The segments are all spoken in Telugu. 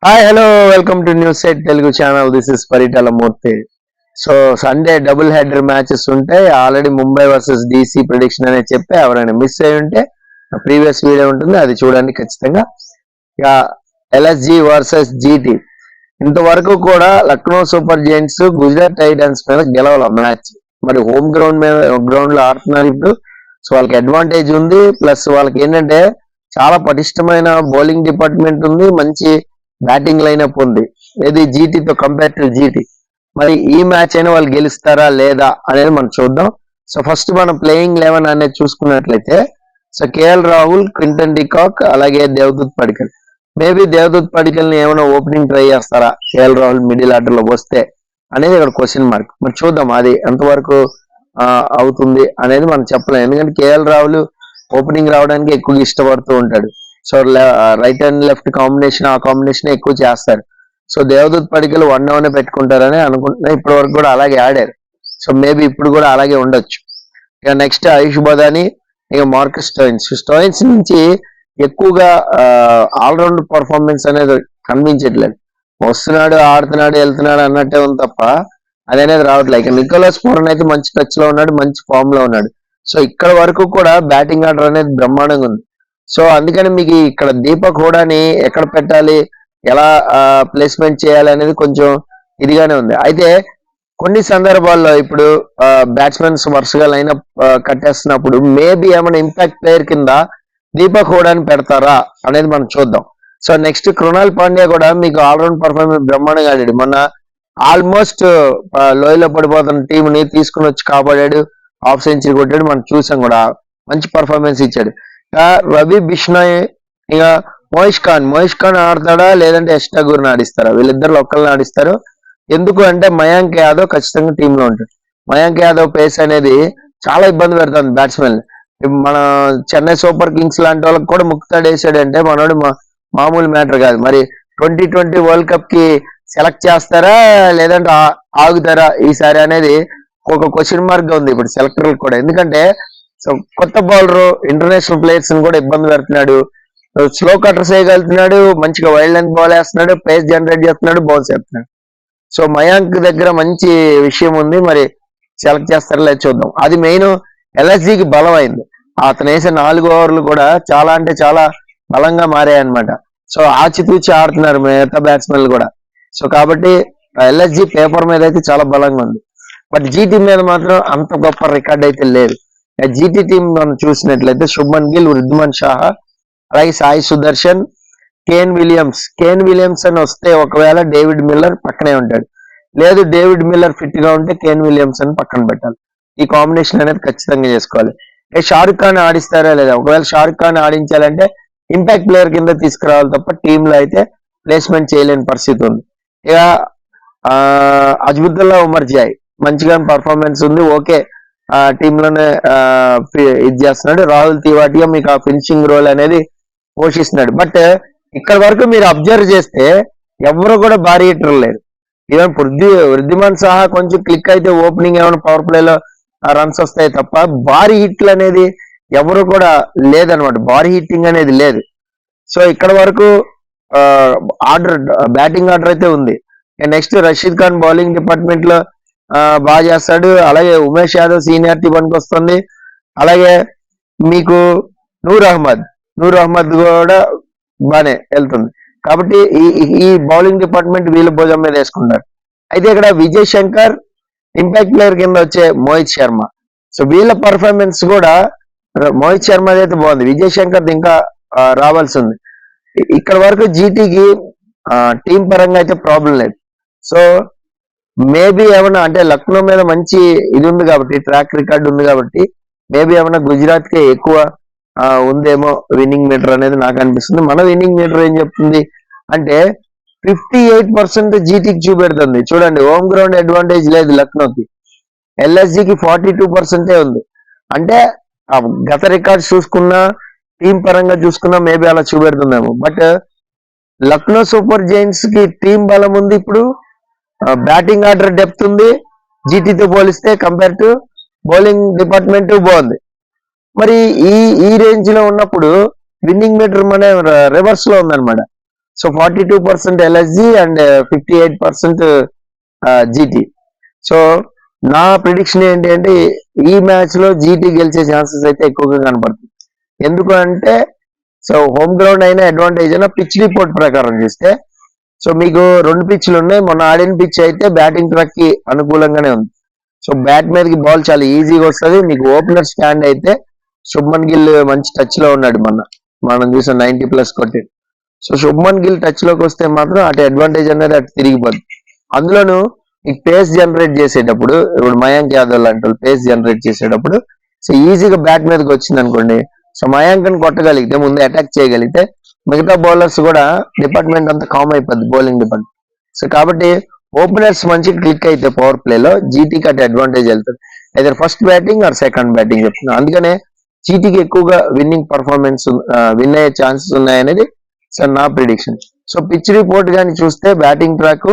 Hi hello welcome to news set Telugu channel. This is Paritala Murthy. So Sunday double header matches ఉంటాయి. Already Mumbai versus DC prediction అనేది చెప్పి ఎవరైనా మిస్ అయి ఉంటే ప్రీవియస్ వీడియో ఉంటుంది, అది చూడండి ఖచ్చితంగా. ఇక ఎల్ఎస్జి వర్సెస్ జీటీ, ఇంతవరకు కూడా Lucknow super Giants Gujarat Titans మీద గెలవాల మ్యాచ్. మరి హోమ్ గ్రౌండ్ లో ఆడుతున్నారు ఇప్పుడు. సో వాళ్ళకి అడ్వాంటేజ్ ఉంది. ప్లస్ వాళ్ళకి ఏంటంటే చాలా పటిష్టమైన బౌలింగ్ డిపార్ట్మెంట్ ఉంది, మంచి బ్యాటింగ్ లైనప్ ఉంది. ఇది జీటీతో కంపేర్ టు జీటీ. మరి ఈ మ్యాచ్ అయినా వాళ్ళు గెలుస్తారా లేదా అనేది మనం చూద్దాం. సో ఫస్ట్ మనం ప్లేయింగ్ 11 అనేది చూసుకున్నట్లయితే, so KL Rahul, Quinton de Kock, అలాగే దేవదూత్ పడికల్. మేబీ దేవదూత్ పడికల్ ని ఏమైనా ఓపెనింగ్ ట్రై చేస్తారా కేఎల్ రాహుల్ మిడిల్ ఆర్డర్ లో వస్తే అనేది ఇక్కడ క్వశ్చన్ మార్క్. మరి చూద్దాం అది ఎంతవరకు అవుతుంది అనేది మనం చెప్పలేం. ఎందుకంటే కేఎల్ రాహుల్ ఓపెనింగ్ రావడానికి ఎక్కువ ఇష్టపడుతూ ఉంటాడు. So right and left combination, ఆ కాంబినేషన్ ఎక్కువ చేస్తారు. సో దేవదూత్ పడికలు 1 డౌన్ పెట్టుకుంటారని అనుకుంటున్నా. ఇప్పటి వరకు కూడా అలాగే ఆడారు. సో మేబీ ఇప్పుడు కూడా అలాగే ఉండొచ్చు. ఇక నెక్స్ట్ ఆయుష్ బదాని, ఇక మార్కస్ స్టోయిన్స్ నుంచి ఎక్కువగా ఆల్రౌండ్ పర్ఫార్మెన్స్ అనేది కనిపించట్లేదు. వస్తున్నాడు, ఆడుతున్నాడు, వెళ్తున్నాడు అన్నట్టే ఉంది తప్ప అది అనేది రావట్లేదు. ఇక నికోలస్ పూరన్ అయితే మంచి టచ్ లో ఉన్నాడు, మంచి ఫామ్ లో ఉన్నాడు. సో ఇక్కడ వరకు కూడా బ్యాటింగ్ ఆర్డర్ అనేది బ్రహ్మాండంగా ఉంది. సో అందుకని మీకు ఇక్కడ దీపక్ హూడాని ఎక్కడ పెట్టాలి, ఎలా ప్లేస్మెంట్ చేయాలి అనేది కొంచెం ఇదిగానే ఉంది. అయితే కొన్ని సందర్భాల్లో ఇప్పుడు బ్యాట్స్మెన్స్ వరుసగా లైనప్ కట్టేస్తున్నప్పుడు మేబీ ఏమైనా ఇంపాక్ట్ ప్లేయర్ కింద దీపక్ హూడాని పెడతారా అనేది మనం చూద్దాం. సో నెక్స్ట్ కృణాల్ పాండ్యా కూడా మీకు ఆల్రౌండ్ పర్ఫార్మెన్స్ బ్రహ్మాండంగా ఆడాడు. మొన్న ఆల్మోస్ట్ లోయలో పడిపోతున్న టీం ని తీసుకుని వచ్చి కాపాడాడు, హాఫ్ సెంచరీ కొట్టాడు, మనం చూసాం కూడా. మంచి పర్ఫార్మెన్స్ ఇచ్చాడు. రవి బిష్నాయ్, ఇక మోయిష్ ఖాన్ ఆడతాడా లేదంటే యష్ ఠాగూర్ ఆడిస్తారా? వీళ్ళిద్దరు ఒక్కరిని ఆడిస్తారు. ఎందుకు అంటే మయాంక్ యాదవ్ ఖచ్చితంగా టీమ్ లో ఉంటాడు. మయాంక్ యాదవ్ పేస్ అనేది చాలా ఇబ్బంది పెడుతుంది బ్యాట్స్మెన్. మన చెన్నై సూపర్ కింగ్స్ లాంటి వాళ్ళకి కూడా ముక్తాడు వేసాడంటే మనోడు మామూలు మ్యాటర్ కాదు. మరి 2020 వరల్డ్ కప్ కి సెలెక్ట్ చేస్తారా లేదంటే ఆగుతారా ఈసారి అనేది ఒక క్వశ్చన్ మార్క్ గా ఉంది ఇప్పుడు సెలెక్టర్లకు కూడా. ఎందుకంటే సో కొత్త బౌలర్ ఇంటర్నేషనల్ ప్లేయర్స్ ని కూడా ఇబ్బంది పెడుతున్నాడు. స్లో కట్టర్స్ వేయగలుగుతున్నాడు, మంచిగా వైల్డ్ లెంత్ బాల్ వేస్తున్నాడు, పేస్ జనరేట్ చేస్తున్నాడు, బౌన్స్ చేస్తున్నాడు. సో మయాంక్ దగ్గర మంచి విషయం ఉంది. మరి సెలెక్ట్ చేస్తారో లేదు చూద్దాం. అది మెయిన్ ఎల్ఎస్జికి బలం అయింది. అతను వేసే 4 ఓవర్లు కూడా చాలా అంటే చాలా బలంగా మారాయన్నమాట. సో ఆచితూచి ఆడుతున్నారు మిగతా బ్యాట్స్మెన్లు కూడా. సో కాబట్టి ఎల్ఎస్జి పేపర్ మీద అయితే చాలా బలంగా ఉంది. బట్ జీటీ మీద మాత్రం అంత గొప్ప రికార్డ్ అయితే లేదు. జీటీ టీం మనం చూసినట్లయితే శుభ్మన్ గిల్, వృద్ధిమన్ షాహా, అలాగే సాయి సుదర్శన్, కేన్ విలియమ్స్ అని వస్తే ఒకవేళ డేవిడ్ మిల్లర్ పక్కనే ఉంటాడు. లేదు డేవిడ్ మిల్లర్ ఫిట్ గా ఉంటే కేన్ విలియమ్స్ అని పక్కన పెట్టాలి. ఈ కాంబినేషన్ అనేది ఖచ్చితంగా చేసుకోవాలి. షారుఖ్ ఖాన్ ఆడిస్తారా లేదా? ఒకవేళ షారుఖ్ ఖాన్ ఆడించాలంటే ఇంపాక్ట్ ప్లేయర్ కింద తీసుకురావాలి తప్ప టీంలో అయితే ప్లేస్మెంట్ చేయలేని పరిస్థితి ఉంది. ఇక అజ్బుద్దల్లా ఉమర్ జాయ్ మంచిగా పర్ఫార్మెన్స్ ఉంది, ఓకే టీంలోనే ఇది చేస్తున్నాడు. రాహుల్ తివాటియా మీకు ఆ ఫినిషింగ్ రోల్ అనేది పోషిస్తున్నాడు. బట్ ఇక్కడ వరకు మీరు అబ్జర్వ్ చేస్తే ఎవరు కూడా భారీ హిటర్ లేరు. ఈవెన్ వృద్ధిమాన్ సహా కొంచెం క్లిక్ అయితే ఓపెనింగ్ ఏమైనా పవర్ ప్లేలో రన్స్ వస్తాయి తప్ప భారీ హిట్లు అనేది ఎవరు కూడా లేదనమాట. భారీ హిట్టింగ్ అనేది లేదు. సో ఇక్కడ వరకు బ్యాటింగ్ ఆర్డర్ అయితే ఉంది. Next Rashid Khan bowling department లో బాగా చేస్తాడు. అలాగే ఉమేష్ యాదవ్ సీనియారిటీ పనికి వస్తుంది. అలాగే మీకు నూర్ అహ్మద్ కూడా బానే వెళ్తుంది. కాబట్టి ఈ బౌలింగ్ డిపార్ట్మెంట్ వీళ్ళ భుజం మీద వేసుకున్నారు. అయితే ఇక్కడ విజయ్ శంకర్, ఇంపాక్ట్ ప్లేయర్ కింద వచ్చే మోహిత్ శర్మ. సో వీళ్ళ పర్ఫార్మెన్స్ కూడా మోహిత్ శర్మ అయితే బాగుంది, విజయ్ శంకర్ ఇంకా రావాల్సి ఉంది. ఇక్కడ వరకు జీటీకి టీం పరంగా అయితే ప్రాబ్లం లేదు. సో మేబీ ఏమన్నా అంటే లక్నో మీద మంచి ఇది ఉంది కాబట్టి, ట్రాక్ రికార్డ్ ఉంది కాబట్టి మేబీ ఏమన్నా గుజరాత్ కే ఎక్కువ ఉందేమో విన్నింగ్ మీటర్ అనేది నాకు అనిపిస్తుంది. మన విన్నింగ్ మీటర్ ఏం చెప్తుంది అంటే 58% జీటీకి చూపెడుతుంది. చూడండి, హోమ్ గ్రౌండ్ అడ్వాంటేజ్ లేదు లక్నోకి. ఎల్ఎస్జికి 42% ఉంది. అంటే గత రికార్డ్స్ చూసుకున్నా టీం పరంగా చూసుకున్నా మేబీ అలా చూపెడుతుందేమో. బట్ లక్నో సూపర్ జైంట్స్ కి టీం బలం ఉంది, ఇప్పుడు బ్యాటింగ్ ఆర్డర్ డెప్త్ ఉంది. జీటీతో పోలిస్తే కంపేర్ టు బౌలింగ్ డిపార్ట్మెంట్ బాగుంది. మరి ఈ రేంజ్ లో ఉన్నప్పుడు విన్నింగ్ మీటర్ మన రివర్స్ లో ఉందన్నమాట. So 42% LSG and 58% GT. So నా ప్రిడిక్షన్ ఏంటి అంటే ఈ మ్యాచ్ లో జీటీ గెలిచే ఛాన్సెస్ అయితే ఎక్కువగా కనపడుతుంది. ఎందుకు అంటే సో హోమ్ గ్రౌండ్ అయినా అడ్వాంటేజ్ అయినా పిచ్ రిపోర్ట్ ప్రకారం చూస్తే సో మీకు 2 పిచ్లు ఉన్నాయి. మొన్న ఆడిన పిచ్ అయితే బ్యాటింగ్ ట్రాక్ కి అనుకూలంగానే ఉంది. సో బ్యాట్ మీదకి బాల్ చాలా ఈజీగా వస్తుంది. మీకు ఓపెనర్ స్టాండ్ అయితే శుభ్మన్ గిల్ మంచి టచ్ లో ఉన్నాడు. మనం చూసాం 90+ కొట్టి. సో శుభ్మన్ గిల్ టచ్ లోకి వస్తే మాత్రం అటు అడ్వాంటేజ్ అనేది అటు తిరిగిపోద్ది. అందులోను ఈ పేస్ జనరేట్ చేసేటప్పుడు ఇప్పుడు మయాంక్ యాదవ్ లాంటి వాళ్ళు పేస్ జనరేట్ చేసేటప్పుడు సో ఈజీగా బ్యాట్ మీదకి వచ్చింది అనుకోండి. సో మయాంక్ ని కొట్టగలిగితే ముందు అటాక్ చేయగలిగితే మిగతా బౌలర్స్ కూడా డిపార్ట్మెంట్ అంతా కామ్ అయిపోద్ది, బౌలింగ్ డిపార్ట్మెంట్. సో కాబట్టి ఓపెనర్స్ మంచి క్లిక్ అయితే పవర్ ప్లేలో జీటీకి అటు అడ్వాంటేజ్ వెళ్తుంది. అయితే first batting are second batting చెప్తున్నా. అందుకనే జీటీకి ఎక్కువగా విన్నింగ్ పర్ఫార్మెన్స్ విన్ అయ్యే ఛాన్సెస్ ఉన్నాయనేది సో నా ప్రిడిక్షన్. సో పిచ్ రిపోర్ట్ కానీ చూస్తే బ్యాటింగ్ ట్రాక్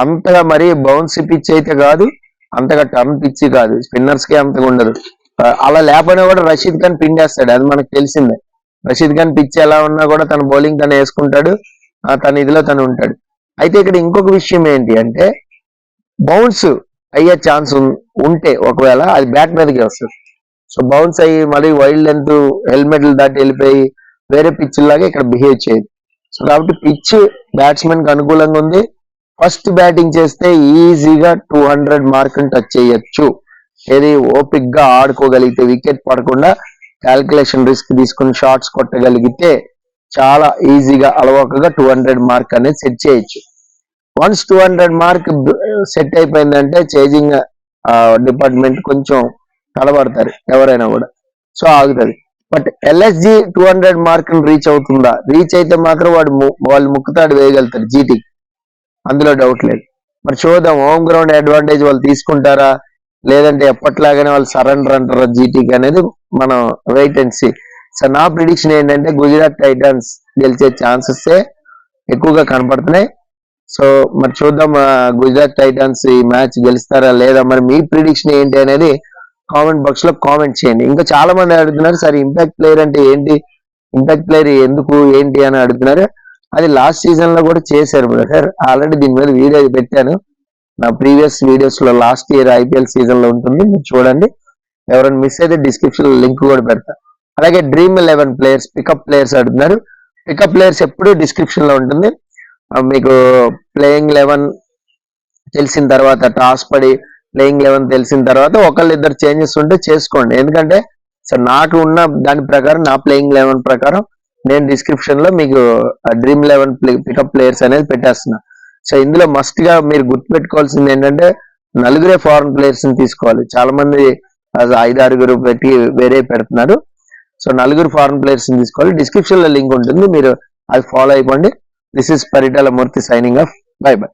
అంతగా మరి బౌన్సీ పిచ్ అయితే కాదు, అంతగా టర్న్ పిచ్ కాదు, స్పిన్నర్స్ కి అంతగా ఉండదు. అలా లేకపోయినా కూడా రషీద్ ఖాన్ పిండేస్తాడు, అది మనకు తెలిసిందే. రషీద్ ఖాన్ పిచ్ ఎలా ఉన్నా కూడా తన బౌలింగ్ తను వేసుకుంటాడు, తన ఇదిలో తను ఉంటాడు. అయితే ఇక్కడ ఇంకొక విషయం ఏంటి అంటే బౌన్స్ అయ్యే ఛాన్స్ ఉంటే ఒకవేళ అది బ్యాట్ మీదకి వస్తుంది. సో బౌన్స్ అయ్యి మళ్ళీ వైల్డ్ లెంత్ హెల్మెట్లు దాటి వెళ్ళిపోయి వేరే పిచ్ లాగా ఇక్కడ బిహేవ్ చేయదు. సో కాబట్టి పిచ్ బ్యాట్స్మెన్ కి అనుకూలంగా ఉంది. ఫస్ట్ బ్యాటింగ్ చేస్తే ఈజీగా 200 మార్క్ టచ్ చేయొచ్చు. ఏది ఓపిక్ గా ఆడుకోగలిగితే వికెట్ పడకుండా క్యాల్కులేషన్ రిస్క్ తీసుకుని షాట్స్ కొట్టగలిగితే చాలా ఈజీగా అలవాకగా 200 మార్క్ అనేది సెట్ చేయొచ్చు. వన్స్ 200 మార్క్ సెట్ అయిపోయిందంటే చేజింగ్ డిపార్ట్మెంట్ కొంచెం తడబడతారు ఎవరైనా కూడా, సో ఆగుతుంది. బట్ ఎల్ఎస్జి 200 మార్క్ రీచ్ అవుతుందా? రీచ్ అయితే మాత్రం వాళ్ళు ముక్కుతాడు వేయగలుగుతారు జీటీ, అందులో డౌట్ లేదు. మరి చూద్దాం హోమ్ గ్రౌండ్ అడ్వాంటేజ్ వాళ్ళు తీసుకుంటారా లేదంటే ఎప్పట్లాగానే వాళ్ళు సరెండర్ అంటారా జీటీకి అనేది మనం వెయిట్ అండ్ సీ. సో నా ప్రిడిక్షన్ ఏంటంటే గుజరాత్ టైటన్స్ గెలిచే ఛాన్సెస్ ఎక్కువగా కనపడుతున్నాయి. సో మరి చూద్దాం గుజరాత్ టైటన్స్ ఈ మ్యాచ్ గెలుస్తారా లేదా. మరి మీ ప్రిడిక్షన్ ఏంటి అనేది కామెంట్ బాక్స్ లో కామెంట్ చేయండి. ఇంకా చాలా మంది అడుగుతున్నారు సార్ ఇంపాక్ట్ ప్లేయర్ అంటే ఏంటి, ఇంపాక్ట్ ప్లేయర్ ఎందుకు ఏంటి అని అడుగుతున్నారు. అది లాస్ట్ సీజన్ లో కూడా చేశారు బ్రదర్, ఆల్రెడీ దీని మీద వీడియో పెట్టాను నా ప్రీవియస్ వీడియోస్ లో. లాస్ట్ ఇయర్ ఐపీఎల్ సీజన్ లో ఉంటుంది, మీరు చూడండి. ఎవరైనా మిస్ అయితే డిస్క్రిప్షన్ లో లింక్ కూడా పెడతా. అలాగే డ్రీమ్ 11 ప్లేయర్స్ పికప్ ప్లేయర్స్ అడుగుతున్నారు. పికప్ ప్లేయర్స్ ఎప్పుడు డిస్క్రిప్షన్ లో ఉంటుంది. మీకు ప్లేయింగ్ 11 తెలిసిన తర్వాత టాస్ పడి ప్లేయింగ్ 11 తెలిసిన తర్వాత ఒకళ్ళిద్దరు చేంజెస్ ఉంటే చేసుకోండి. ఎందుకంటే సార్ నాకు ఉన్న దాని ప్రకారం నా ప్లేయింగ్ 11 ప్రకారం నేను డిస్క్రిప్షన్ లో మీకు డ్రీమ్ 11 పికప్ ప్లేయర్స్ అనేది పెట్టేస్తున్నా. సో ఇందులో మస్ట్ గా మీరు గుర్తుపెట్టుకోవాల్సింది ఏంటంటే నలుగురే ఫారెన్ ప్లేయర్స్ ని తీసుకోవాలి. చాలా మంది 5-6 పెట్టి వేరే పెడుతున్నారు. సో నలుగురు ఫారెన్ ప్లేయర్స్ ని తీసుకోవాలి. డిస్క్రిప్షన్ లో లింక్ ఉంటుంది, మీరు అది ఫాలో అయిపోండి. This is Paritala Murthy signing off. By by.